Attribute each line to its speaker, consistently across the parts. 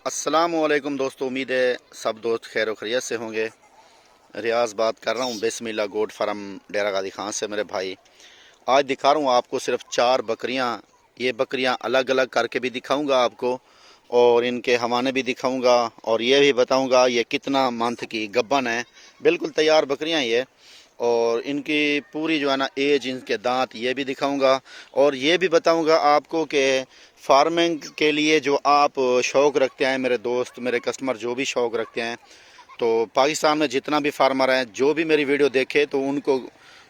Speaker 1: अस्सलाम वालेकुम दोस्तों, उम्मीद है सब दोस्त खैर व खैरियत से होंगे। रियाज बात कर रहा हूँ बिस्मिल्लाह गोट फार्म डेरा गाजी खान से। मेरे भाई आज दिखा रहा हूँ आपको सिर्फ 4 बकरियाँ। ये बकरियाँ अलग अलग करके भी दिखाऊंगा आपको और इनके हवाने भी दिखाऊंगा और ये भी बताऊंगा ये कितना मंथ की गब्बन है। बिल्कुल तैयार बकरियाँ ये, और इनकी पूरी जो है ना एज, इनके दांत ये भी दिखाऊंगा और ये भी बताऊंगा आपको कि फार्मिंग के लिए जो आप शौक़ रखते हैं, मेरे दोस्त मेरे कस्टमर जो भी शौक़ रखते हैं, तो पाकिस्तान में जितना भी फार्मर हैं जो भी मेरी वीडियो देखे तो उनको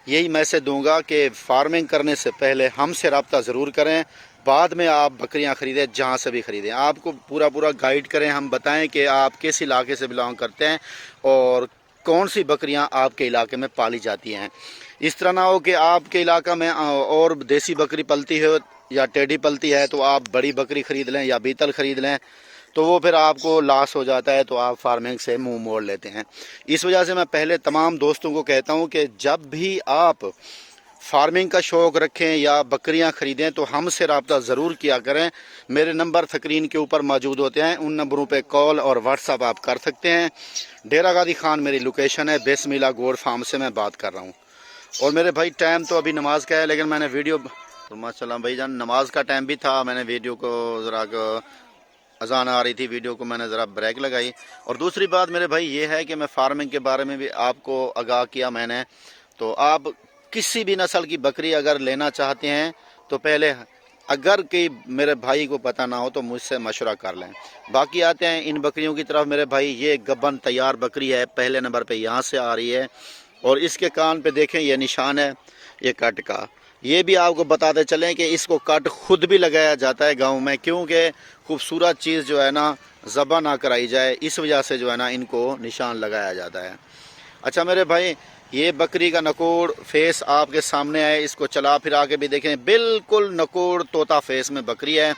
Speaker 1: यही मैसेज दूंगा कि फार्मिंग करने से पहले हमसे रब्ता ज़रूर करें। बाद में आप बकरियां ख़रीदें, जहां से भी ख़रीदें, आपको पूरा पूरा गाइड करें, हम बताएं कि आप किस इलाके से बिलोंग करते हैं और कौन सी बकरियां आपके इलाके में पाली जाती हैं। इस तरह ना हो कि आपके इलाका में और देसी बकरी पलती है या टेढ़ी पलती है तो आप बड़ी बकरी ख़रीद लें या बीतल ख़रीद लें, तो वो फिर आपको लॉस हो जाता है, तो आप फार्मिंग से मुंह मोड़ लेते हैं। इस वजह से मैं पहले तमाम दोस्तों को कहता हूं कि जब भी आप फार्मिंग का शौक़ रखें या बकरियां ख़रीदें तो हमसे रब्ता ज़रूर किया करें। मेरे नंबर स्क्रीन के ऊपर मौजूद होते हैं, उन नंबरों पे कॉल और व्हाट्सअप आप कर सकते हैं। डेरा गाजी खान मेरी लोकेशन है, बिस्मिल्लाह गोट फार्म से मैं बात कर रहा हूँ। और मेरे भाई टाइम तो अभी नमाज का है, लेकिन मैंने वीडियो तो माशाल्लाह भाई जान नमाज का टाइम भी था, मैंने वीडियो को ज़रा अजान आ रही थी, वीडियो को मैंने ज़रा ब्रेक लगाई। और दूसरी बात मेरे भाई ये है कि मैं फार्मिंग के बारे में भी आपको आगाह किया मैंने। तो आप किसी भी नस्ल की बकरी अगर लेना चाहते हैं तो पहले अगर कि मेरे भाई को पता ना हो तो मुझसे मशवरा कर लें। बाकी आते हैं इन बकरियों की तरफ। मेरे भाई ये गब्बन तैयार बकरी है, पहले नंबर पे यहाँ से आ रही है और इसके कान पे देखें ये निशान है ये कट का। ये भी आपको बताते चलें कि इसको कट खुद भी लगाया जाता है गांव में, क्योंकि खूबसूरत चीज़ जो है ना ज़बा ना कराई जाए, इस वजह से जो है ना इनको निशान लगाया जाता है। अच्छा मेरे भाई, ये बकरी का नकोड़ फेस आपके सामने है, इसको चला फिरा के भी देखें, बिल्कुल नकोड़ तोता फेस में बकरी है।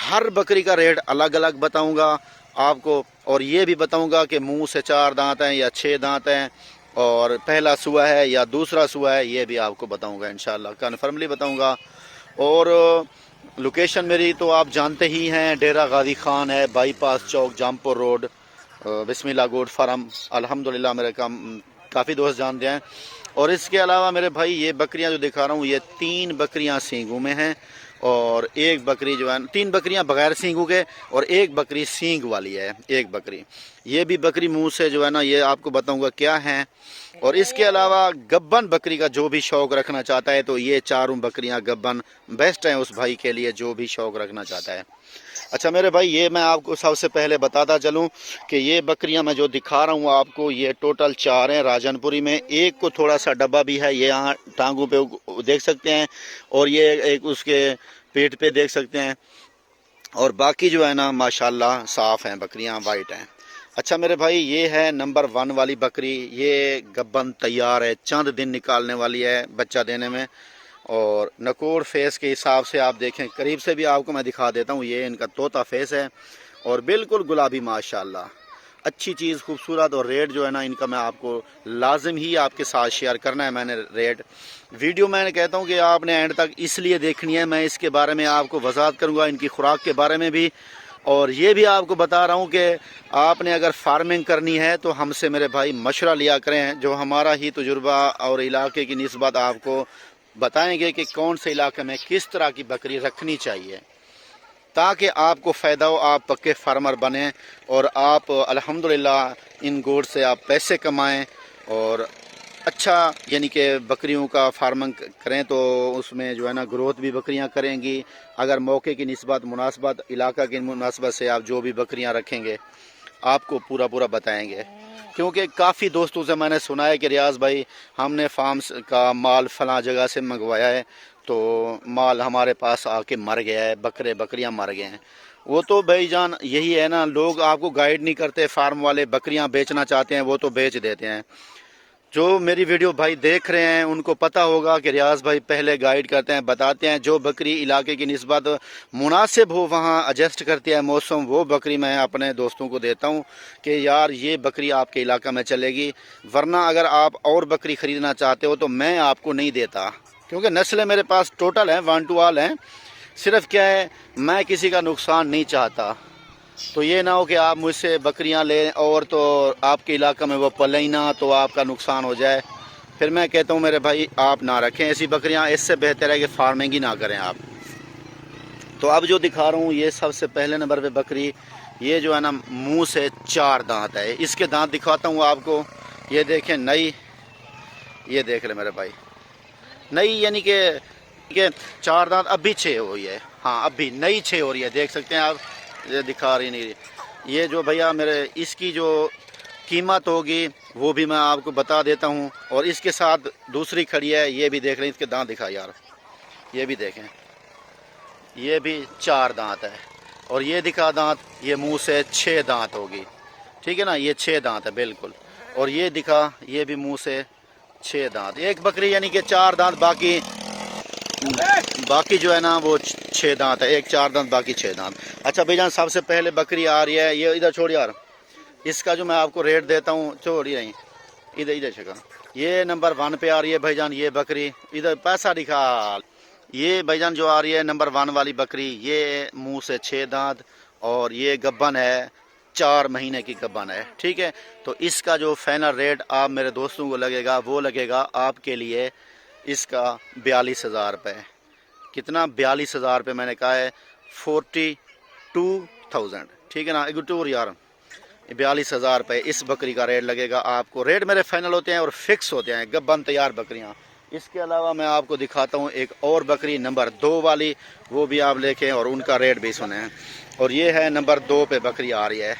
Speaker 1: हर बकरी का रेट अलग अलग बताऊंगा आपको और ये भी बताऊंगा कि मुंह से 4 दांत हैं या 6 दांत हैं और पहला सुआ है या दूसरा सुआ है, ये भी आपको बताऊंगा इंशाल्लाह, कन्फर्मली बताऊंगा। और लोकेशन मेरी तो आप जानते ही हैं, डेरा गाजी खान है, बाईपास चौक, जामपुर रोड, बिस्मिल्लाह गोट फार्म। अल्हम्दुलिल्लाह मेरे काफ़ी दोस्त जानते हैं। और इसके अलावा मेरे भाई ये बकरियां जो दिखा रहा हूँ, ये 3 बकरियां सींगों में हैं और एक बकरी जो है, 3 बकरियां बगैर सींगों के और एक बकरी सींग वाली है, एक बकरी। ये भी बकरी मुंह से जो है ना ये आपको बताऊंगा क्या है। और इसके अलावा गब्बन बकरी का जो भी शौक़ रखना चाहता है तो ये चारों बकरियां गब्बन बेस्ट हैं उस भाई के लिए जो भी शौक़ रखना चाहता है। अच्छा मेरे भाई, ये मैं आपको सबसे पहले बताता चलूं कि ये बकरियां मैं जो दिखा रहा हूं आपको, ये टोटल 4 हैं राजनपुरी में। एक को थोड़ा सा डब्बा भी है, ये यहाँ टांगों पे देख सकते हैं, और ये एक उसके पेट पे देख सकते हैं, और बाकी जो है ना माशाल्लाह साफ़ हैं, बकरियां वाइट हैं। अच्छा मेरे भाई, ये है नंबर 1 वाली बकरी, ये गब्बन तैयार है, चंद दिन निकालने वाली है बच्चा देने में। और नकोड़ फेस के हिसाब से आप देखें, करीब से भी आपको मैं दिखा देता हूँ, ये इनका तोता फेस है और बिल्कुल गुलाबी माशाल्लाह, अच्छी चीज़, खूबसूरत। और रेट जो है ना इनका मैं आपको लाजिम ही आपके साथ शेयर करना है। मैंने रेट वीडियो मैंने कहता हूँ कि आपने एंड तक इसलिए देखनी है, मैं इसके बारे में आपको वजाहत करूँगा, इनकी खुराक के बारे में भी। और ये भी आपको बता रहा हूँ कि आपने अगर फार्मिंग करनी है तो हमसे मेरे भाई मशवरा लिया करें, जो हमारा ही तजुर्बा और इलाके की निस्बत आपको बताएंगे कि कौन से इलाके में किस तरह की बकरी रखनी चाहिए ताकि आपको फ़ायदा हो, आप पक्के फार्मर बनें और आप अल्हम्दुलिल्लाह इन गोट से आप पैसे कमाएं और अच्छा यानी कि बकरियों का फार्मिंग करें तो उसमें जो है ना ग्रोथ भी बकरियां करेंगी। अगर मौके की निस्बत, मुनासबत, इलाका की मुनासबत से आप जो भी बकरियां रखेंगे आपको पूरा पूरा बताएंगे। क्योंकि काफ़ी दोस्तों से मैंने सुना है कि रियाज भाई हमने फार्म्स का माल फ़लाँ जगह से मंगवाया है तो माल हमारे पास आके मर गया है, बकरियां मर गए हैं। वो तो भाईजान यही है ना, लोग आपको गाइड नहीं करते, फार्म वाले बकरियां बेचना चाहते हैं वो तो बेच देते हैं। जो मेरी वीडियो भाई देख रहे हैं उनको पता होगा कि रियाज भाई पहले गाइड करते हैं, बताते हैं, जो बकरी इलाके की निस्बत मुनासिब हो वहाँ एडजस्ट करती है मौसम, वो बकरी मैं अपने दोस्तों को देता हूँ कि यार ये बकरी आपके इलाका में चलेगी। वरना अगर आप और बकरी ख़रीदना चाहते हो तो मैं आपको नहीं देता, क्योंकि नस्लें मेरे पास टोटल हैं, 1 to all हैं। सिर्फ क्या है, मैं किसी का नुकसान नहीं चाहता, تو یہ نہ ہو کہ آپ مجھ سے بکریاں لیں اور تو آپ کے علاقے میں وہ پلیں ہی نہ تو آپ کا نقصان ہو جائے، پھر میں کہتا ہوں میرے بھائی آپ نہ رکھیں ایسی بکریاں، اس سے بہتر ہے کہ فارمنگ ہی نہ کریں آپ۔ تو اب جو دکھا رہا ہوں یہ سب سے پہلے نمبر پہ بکری، یہ جو ہے نا منہ سے 4 دانت ہے، اس کے دانت دکھاتا ہوں آپ کو، یہ دیکھیں نئی، یہ دیکھ لیں میرے بھائی نئی، یعنی کہ 4 دانت ابھی 6 ہوئی ہے، ہاں ابھی نئی 6 ہو رہی ہے، دیکھ سکتے ہیں آپ، یہ دکھا رہی نہیں رہی۔ یہ جو بھیا میرے اس کی جو قیمت ہوگی وہ بھی میں آپ کو بتا دیتا ہوں، اور اس کے ساتھ دوسری کھڑی ہے، یہ بھی دیکھ لیں، اس کے دانت دکھا یار، یہ بھی دیکھیں، یہ بھی 4 دانت ہے، اور یہ دکھا دانت، یہ منہ سے 6 دانت ہوگی، ٹھیک ہے نا، یہ 6 دانت ہے بالکل، اور یہ دکھا، یہ بھی منہ سے 6 دانت، ایک بکری یعنی کہ 4 دانت، باقی جو ہے نا وہ 6 دانت ہے، ایک 4 دانت باقی 6 دانت۔ اچھا بھائی جان، سب سے پہلے بکری آ رہی ہے، یہ ادھر چھوڑ یار، اس کا جو میں آپ کو ریٹ دیتا ہوں، چھوڑی رہی ادھر چھکا، یہ نمبر 1 پہ آ رہی ہے بھائی جان، یہ بکری ادھر پیسہ دکھا، یہ بھائی جان جو آ رہی ہے نمبر 1 والی بکری، یہ منہ سے 6 دانت، اور یہ گبن ہے، 4 مہینے کی گبن ہے، ٹھیک ہے۔ تو اس کا جو فائنل ریٹ آپ میرے دوستوں کو لگے گا، وہ لگے گا آپ کے لیے اس کا 42,000 روپے۔ کتنا؟ 42,000 روپے، میں نے کہا ہے 42,000، ٹھیک ہے نا، ایک ٹور یار، 42,000 روپے اس بکری کا ریٹ لگے گا آپ کو۔ ریٹ میرے فائنل ہوتے ہیں اور فکس ہوتے ہیں، گبن تیار بکریاں۔ اس کے علاوہ میں آپ کو دکھاتا ہوں ایک اور بکری نمبر 2 والی، وہ بھی آپ دیکھیں اور ان کا ریٹ بھی سنیں، اور یہ ہے نمبر 2 پہ بکری آ رہی ہے،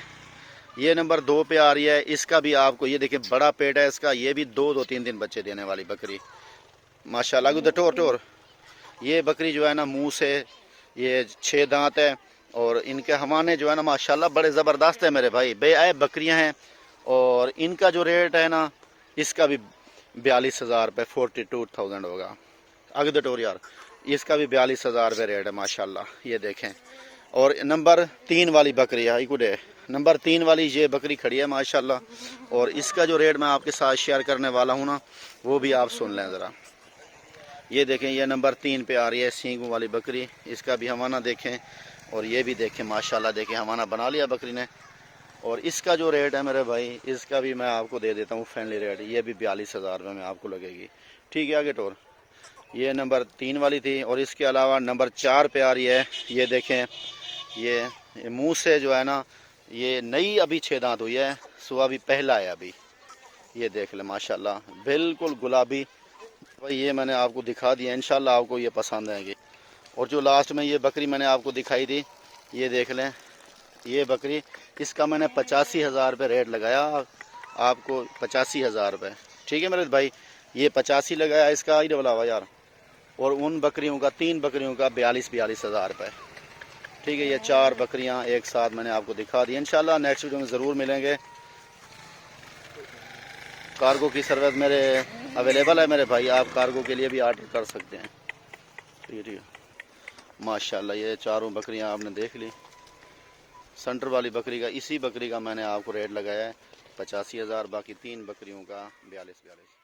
Speaker 1: یہ نمبر 2 پہ آ رہی ہے، اس کا بھی آپ کو یہ دیکھیں بڑا پیٹ ہے اس کا، یہ بھی 2-3 دن بچے دینے والی بکری، ماشاءاللہ۔ ٹور یہ بکری جو ہے نا منہ سے یہ 6 دانت ہے، اور ان کے حوانے جو ہے نا ماشاءاللہ بڑے زبردست ہے میرے بھائی، بے عیب بکریاں ہیں، اور ان کا جو ریٹ ہے نا اس کا بھی 42,000 روپے، 42,000 ہوگا، ٹور یار، اس کا بھی 42,000 روپے ریٹ ہے ماشاءاللہ، یہ دیکھیں۔ اور نمبر 3 والی بکری ہے، نمبر 3 والی یہ بکری کھڑی ہے ماشاءاللہ، اور اس کا جو ریٹ میں آپ کے ساتھ شیئر کرنے والا ہوں نا وہ بھی آپ سن لیں ذرا، یہ دیکھیں، یہ نمبر 3 پہ آ رہی ہے سینگوں والی بکری، اس کا بھی حوانہ دیکھیں، اور یہ بھی دیکھیں ماشاءاللہ، دیکھیں حوانہ بنا لیا بکری نے، اور اس کا جو ریٹ ہے میرے بھائی، اس کا بھی میں آپ کو دے دیتا ہوں فرینڈلی ریٹ، یہ بھی 42,000 روپے میں آپ کو لگے گی، ٹھیک ہے۔ آگے ٹور، یہ نمبر 3 والی تھی، اور اس کے علاوہ نمبر 4 پہ آ رہی ہے، یہ دیکھیں، یہ منہ سے جو ہے نا یہ نئی ابھی 6 دانت ہوئی ہے، سو ابھی پہلا ہے ابھی، یہ دیکھ لیں ماشاءاللہ بالکل گلابی بھائی، یہ میں نے آپ کو دکھا دیا، انشاءاللہ آپ کو یہ پسند آئے گی۔ اور جو لاسٹ میں یہ بکری میں نے آپ کو دکھائی تھی، یہ دیکھ لیں، یہ بکری، اس کا میں نے 85,000 روپے ریٹ لگایا آپ کو، 85,000 روپے، ٹھیک ہے میرے بھائی، یہ 85 لگایا اس کا، ادھر والا یار، اور ان بکریوں کا 3 بکریوں کا 42,000 روپے، ٹھیک ہے۔ یہ 4 بکریاں ایک ساتھ میں نے آپ کو دکھا دی، انشاءاللہ نیکسٹ ویڈیو میں ضرور ملیں گے۔ کارگو کی سروس میرے اویلیبل ہے میرے بھائی، آپ کارگو کے لیے بھی آرڈر کر سکتے ہیں، ٹھیک ہے ماشاءاللہ۔ یہ چاروں بکریاں آپ نے دیکھ لی، سنٹر والی بکری کا، اسی بکری کا میں نے آپ کو ریٹ لگایا ہے 85,000، باقی 3 بکریوں کا 42,000۔